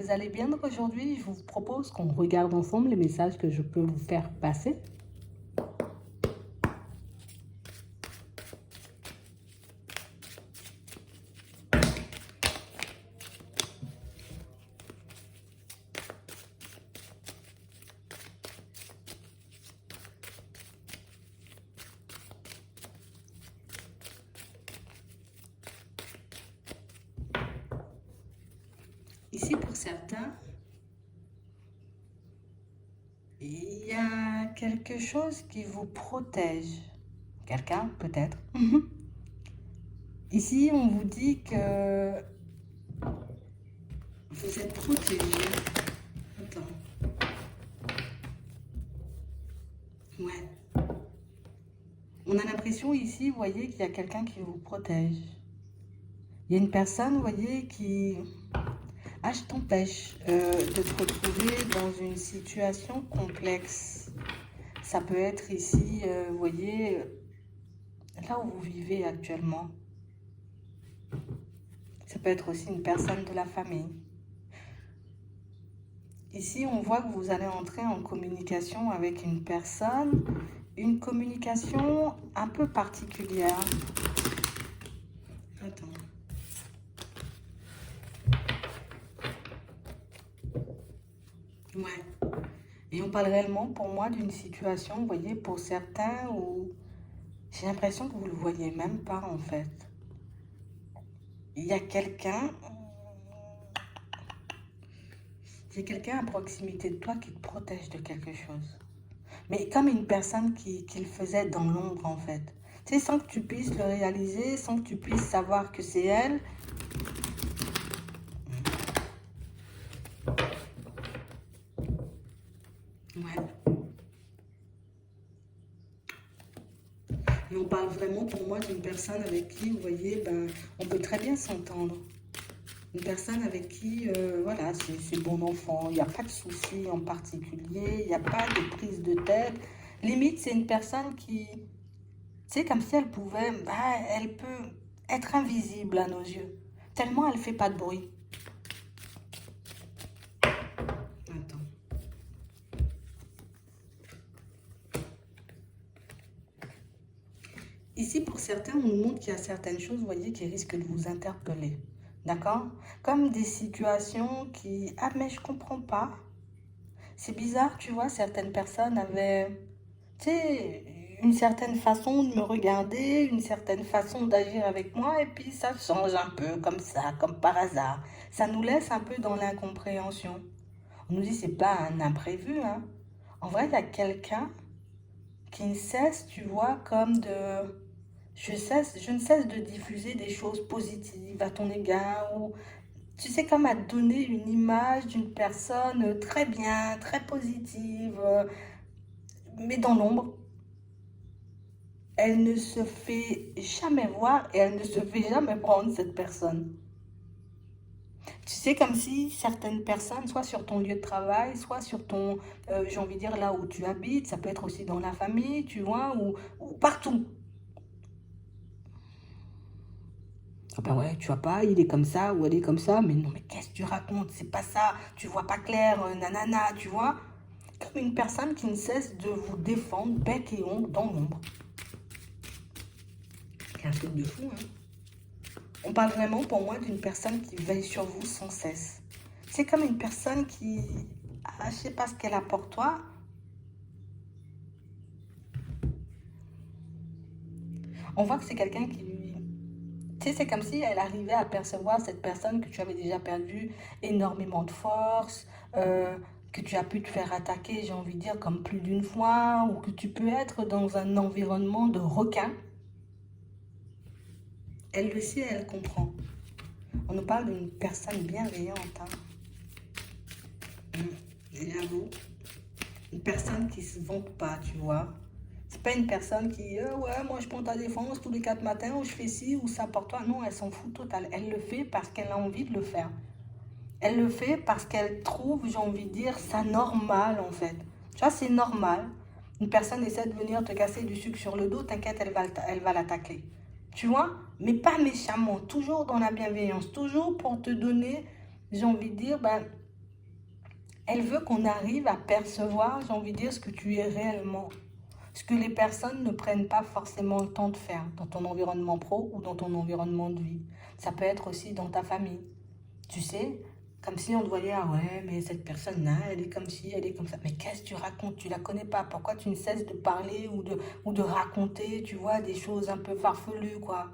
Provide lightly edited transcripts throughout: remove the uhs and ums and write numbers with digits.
vous allez bien. Donc aujourd'hui, je vous propose qu'on regarde ensemble les messages que je peux vous faire passer. Ici, pour certains, il y a quelque chose qui vous protège. Quelqu'un, peut-être. Ici, on vous dit que vous êtes protégé. Attends. Ouais. On a l'impression ici, vous voyez, qu'il y a quelqu'un qui vous protège. Il y a une personne, vous voyez, qui t'empêche de te retrouver dans une situation complexe. Ça peut être ici, vous voyez, là où vous vivez actuellement. Ça peut être aussi une personne de la famille. Ici, on voit que vous allez entrer en communication avec une communication un peu particulière. Attends. Ouais. Et on parle réellement pour moi d'une situation, vous voyez, pour certains où j'ai l'impression que vous ne le voyez même pas en fait. Il y a quelqu'un à proximité de toi qui te protège de quelque chose. Mais comme une personne qui le faisait dans l'ombre en fait. Tu sais, sans que tu puisses le réaliser, sans que tu puisses savoir que c'est elle. Ouais. Et on parle vraiment pour moi d'une personne avec qui, vous voyez, on peut très bien s'entendre. Une personne avec qui, voilà, c'est bon enfant, il n'y a pas de souci en particulier, il n'y a pas de prise de tête. Limite, c'est une personne qui, c'est comme si elle pouvait, elle peut être invisible à nos yeux, tellement elle ne fait pas de bruit. Attends. Ici, pour certains, on nous montre qu'il y a certaines choses, vous voyez, qui risquent de vous interpeller. D'accord? Comme des situations qui... Ah, mais je comprends pas. C'est bizarre, tu vois, certaines personnes avaient, tu sais, une certaine façon de me regarder, une certaine façon d'agir avec moi, et puis ça change un peu comme ça, comme par hasard. Ça nous laisse un peu dans l'incompréhension. On nous dit c'est pas un imprévu, hein. En vrai, il y a quelqu'un qui ne cesse, tu vois, comme de... je ne cesse de diffuser des choses positives à ton égard, ou tu sais, comme à donner une image d'une personne très bien, très positive, mais dans l'ombre. Elle ne se fait jamais voir et elle ne se fait jamais prendre, cette personne. Tu sais, comme si certaines personnes, soit sur ton lieu de travail, soit sur ton, j'ai envie de dire, là où tu habites, ça peut être aussi dans la famille, tu vois, ou partout. Ah ben ouais, tu vois pas, il est comme ça ou elle est comme ça, mais non, mais qu'est-ce que tu racontes? C'est pas ça, tu vois pas clair, nanana, tu vois? Comme une personne qui ne cesse de vous défendre bec et ongle dans l'ombre. C'est un truc de fou, hein? On parle vraiment pour moi d'une personne qui veille sur vous sans cesse. C'est comme une personne qui... je sais pas ce qu'elle a pour toi. On voit que c'est quelqu'un qui lui... Tu sais, c'est comme si elle arrivait à percevoir cette personne que tu avais déjà perdu énormément de force, que tu as pu te faire attaquer, j'ai envie de dire, comme plus d'une fois, ou que tu peux être dans un environnement de requin. Elle le sait, elle comprend. On nous parle d'une personne bienveillante, hein. J'avoue. Une personne qui se vante pas, tu vois. C'est pas une personne qui, ouais, moi je prends ta défense tous les 4 matins, ou je fais ci, ou ça pour toi. Non, elle s'en fout total. Elle le fait parce qu'elle a envie de le faire. Elle le fait parce qu'elle trouve, j'ai envie de dire, ça normal en fait. Tu vois, c'est normal. Une personne essaie de venir te casser du sucre sur le dos, t'inquiète, elle va l'attaquer. Tu vois, mais pas méchamment, toujours dans la bienveillance, toujours pour te donner, j'ai envie de dire, Elle veut qu'on arrive à percevoir, j'ai envie de dire, ce que tu es réellement. Ce que les personnes ne prennent pas forcément le temps de faire dans ton environnement pro ou dans ton environnement de vie. Ça peut être aussi dans ta famille. Tu sais, comme si on te voyait, ah ouais, mais cette personne-là, elle est comme ci, elle est comme ça. Mais qu'est-ce que tu racontes? Tu la connais pas. Pourquoi tu ne cesses de parler ou de raconter, tu vois, des choses un peu farfelues, quoi.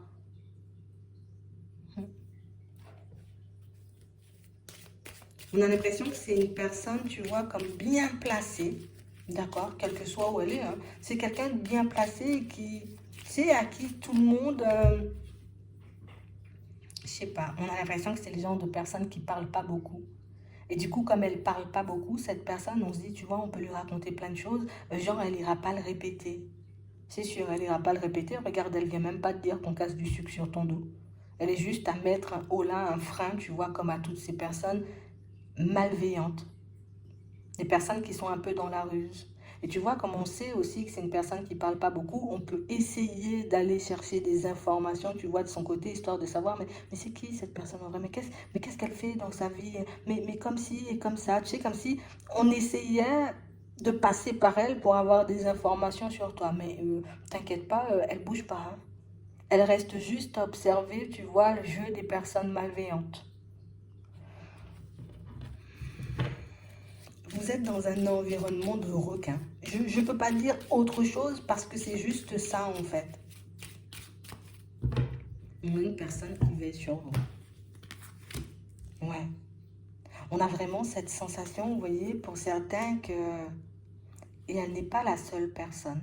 On a l'impression que c'est une personne, tu vois, comme bien placée, d'accord, quelle que soit où elle est, hein. C'est quelqu'un de bien placé qui, tu sais, à qui tout le monde, je sais pas, on a l'impression que c'est le genre de personne qui parle pas beaucoup. Et du coup, comme elle parle pas beaucoup, cette personne, on se dit, tu vois, on peut lui raconter plein de choses, genre, elle ira pas le répéter. C'est sûr, elle ira pas le répéter. Regarde, elle vient même pas te dire qu'on casse du sucre sur ton dos. Elle est juste à mettre un holà, un frein, tu vois, comme à toutes ces personnes malveillantes. Des personnes qui sont un peu dans la ruse. Et tu vois, comme on sait aussi que c'est une personne qui parle pas beaucoup, on peut essayer d'aller chercher des informations, tu vois, de son côté, histoire de savoir, mais c'est qui cette personne en vrai? Mais qu'est-ce qu'elle fait dans sa vie? Mais comme ci et comme ça, tu sais, comme si on essayait de passer par elle pour avoir des informations sur toi. Mais t'inquiète pas, elle bouge pas, hein. Elle reste juste à observer, tu vois, le jeu des personnes malveillantes. Vous êtes dans un environnement de requins. Je ne peux pas dire autre chose parce que c'est juste ça en fait. On a une personne qui veille sur vous. Ouais. On a vraiment cette sensation, vous voyez, pour certains que... Et elle n'est pas la seule personne.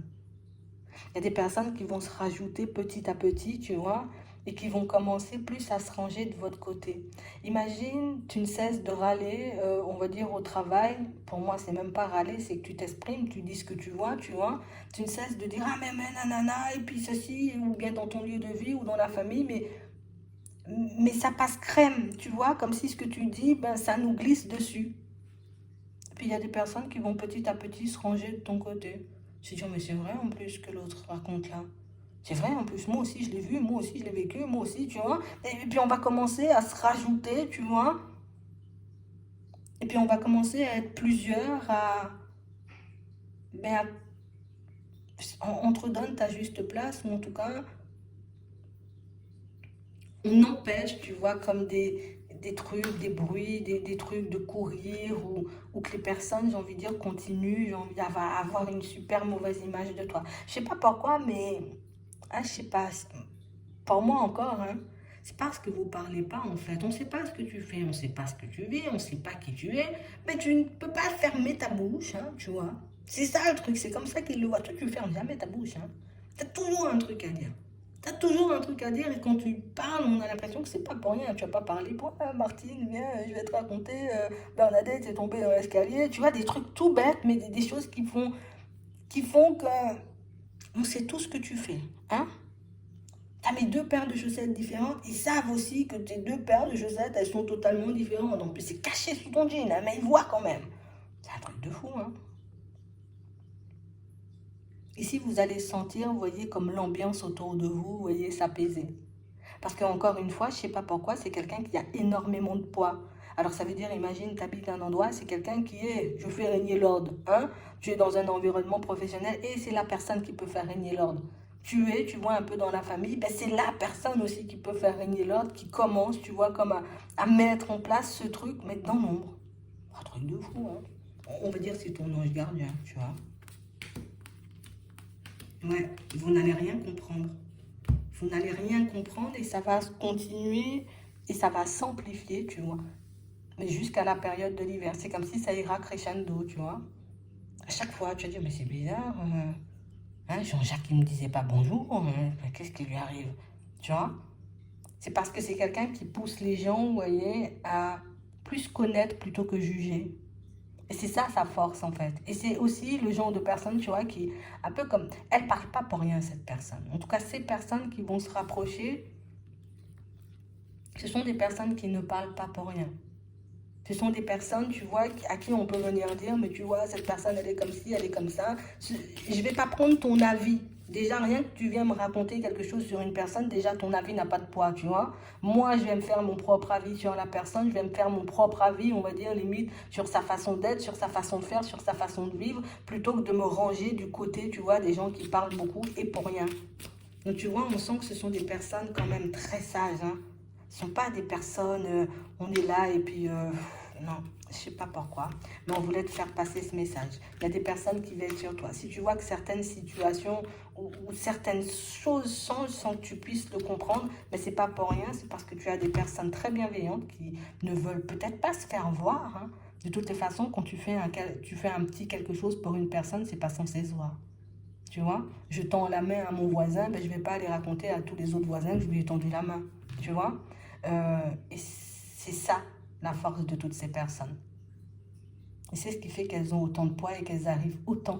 Il y a des personnes qui vont se rajouter petit à petit, tu vois, et qui vont commencer plus à se ranger de votre côté. Imagine, tu ne cesses de râler, on va dire au travail. Pour moi, c'est même pas râler, c'est que tu t'exprimes, tu dis ce que tu vois, tu vois. Tu ne cesses de dire, ah mais nanana, et puis ceci, ou bien dans ton lieu de vie ou dans la famille, mais ça passe crème, tu vois, comme si ce que tu dis, ben, ça nous glisse dessus. Et puis il y a des personnes qui vont petit à petit se ranger de ton côté. Je dis, mais c'est vrai en plus que l'autre raconte là. C'est vrai, en plus, moi aussi je l'ai vu, moi aussi je l'ai vécu, moi aussi, tu vois. Et puis on va commencer à se rajouter, tu vois. Et puis on va commencer à être plusieurs, ben, on te donne ta juste place, ou en tout cas, on empêche, tu vois, comme des trucs, des bruits, des trucs de courir, ou que les personnes, j'ai envie de dire, continuent, j'ai envie d'avoir une super mauvaise image de toi. Je sais pas pourquoi, mais, ah, je sais pas, pour moi encore, hein, c'est parce que vous parlez pas en fait. On ne sait pas ce que tu fais, on ne sait pas ce que tu vis, on ne sait pas qui tu es, mais tu ne peux pas fermer ta bouche, hein, tu vois. C'est ça le truc, c'est comme ça qu'ils le voient. Toi, tu fermes jamais ta bouche, hein. Tu as toujours un truc à dire. Tu as toujours un truc à dire et quand tu parles, on a l'impression que c'est pas pour rien. Tu vas pas parler pour Martine, viens, je vais te raconter, Bernadette est tombée dans l'escalier. Tu vois, des trucs tout bêtes, mais des choses qui font que on sait tout ce que tu fais, hein. T'as mis deux paires de chaussettes différentes, ils savent aussi que tes deux paires de chaussettes, elles sont totalement différentes. En plus, c'est caché sous ton jean, hein, mais ils voient quand même. C'est un truc de fou, hein. Ici, vous allez sentir, vous voyez, comme l'ambiance autour de vous, vous voyez, s'apaiser. Parce qu'encore une fois, je ne sais pas pourquoi, c'est quelqu'un qui a énormément de poids. Alors ça veut dire, imagine, tu habites un endroit, c'est quelqu'un qui est, je fais régner l'ordre, hein? Tu es dans un environnement professionnel et c'est la personne qui peut faire régner l'ordre. Tu vois, un peu dans la famille, ben c'est la personne aussi qui peut faire régner l'ordre, qui commence, tu vois, comme à mettre en place ce truc, mais dans l'ombre. Un truc de fou, hein? On va dire c'est ton ange gardien, tu vois. Ouais, vous n'allez rien comprendre. Vous n'allez rien comprendre et ça va continuer et ça va s'amplifier, tu vois. Mais jusqu'à la période de l'hiver. C'est comme si ça ira crescendo, tu vois. À chaque fois, tu vas dire, mais c'est bizarre. Hein, Jean-Jacques, il ne me disait pas bonjour. Hein, qu'est-ce qui lui arrive? Tu vois. C'est parce que c'est quelqu'un qui pousse les gens, vous voyez, à plus connaître plutôt que juger. Et c'est ça sa force en fait. Et c'est aussi le genre de personne, tu vois, qui, un peu comme, elle parle pas pour rien cette personne. En tout cas, ces personnes qui vont se rapprocher, ce sont des personnes qui ne parlent pas pour rien. Ce sont des personnes, tu vois, à qui on peut venir dire, mais tu vois, cette personne, elle est comme ci, elle est comme ça. Je ne vais pas prendre ton avis, Déjà, rien que tu viens me raconter quelque chose sur une personne, déjà ton avis n'a pas de poids, tu vois. Moi, je vais me faire mon propre avis sur la personne, je vais me faire mon propre avis, on va dire, limite, sur sa façon d'être, sur sa façon de faire, sur sa façon de vivre, plutôt que de me ranger du côté, tu vois, des gens qui parlent beaucoup et pour rien. Donc, tu vois, on sent que ce sont des personnes quand même très sages, hein. Ce ne sont pas des personnes, on est là et puis, non, je ne sais pas pourquoi, mais on voulait te faire passer ce message. Il y a des personnes qui veillent sur toi. Si tu vois que certaines situations ou certaines choses changent sans que tu puisses le comprendre, mais ce n'est pas pour rien, c'est parce que tu as des personnes très bienveillantes qui ne veulent peut-être pas se faire voir, hein. De toutes les façons, quand tu fais un petit quelque chose pour une personne, c'est pas censé se voir. Tu vois, je tends la main à mon voisin, ben, je ne vais pas aller raconter à tous les autres voisins que je lui ai tendu la main. Tu vois, et c'est ça la force de toutes ces personnes. Et c'est ce qui fait qu'elles ont autant de poids et qu'elles arrivent autant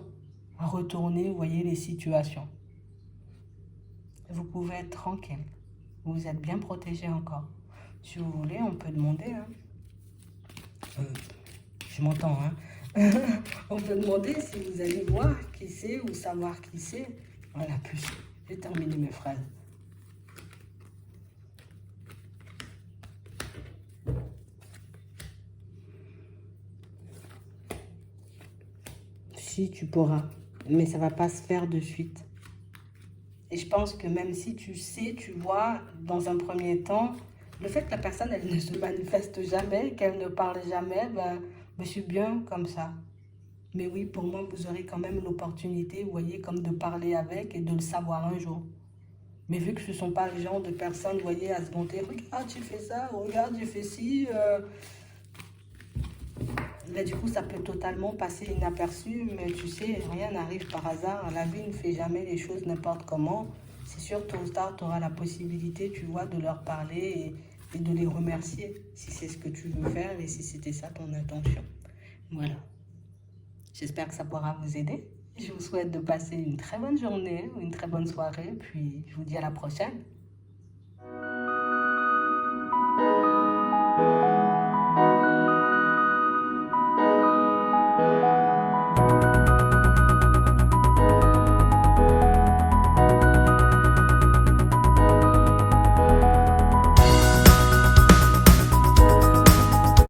à retourner, vous voyez, les situations. Vous pouvez être tranquille. Vous êtes bien protégé encore. Si vous voulez, on peut demander. Hein. Je m'entends, hein. On peut demander si vous allez voir qui c'est ou savoir qui c'est. Voilà, plus. J'ai terminé mes phrases. Si, tu pourras. Mais ça ne va pas se faire de suite. Et je pense que même si tu sais, tu vois, dans un premier temps, le fait que la personne, elle ne se manifeste jamais, qu'elle ne parle jamais, ben, je suis bien comme ça. Mais oui, pour moi, vous aurez quand même l'opportunité, vous voyez, comme de parler avec et de le savoir un jour. Mais vu que ce ne sont pas le genre de personnes, vous voyez, à se vanter, regarde, j'ai fait ça, regarde, j'ai fait ci. Là, du coup, ça peut totalement passer inaperçu, mais tu sais, rien n'arrive par hasard. La vie ne fait jamais les choses n'importe comment. C'est sûr, tôt ou tard, tu auras la possibilité, tu vois, de leur parler et de les remercier, si c'est ce que tu veux faire et si c'était ça ton intention. Voilà. J'espère que ça pourra vous aider. Je vous souhaite de passer une très bonne journée ou une très bonne soirée, puis je vous dis à la prochaine.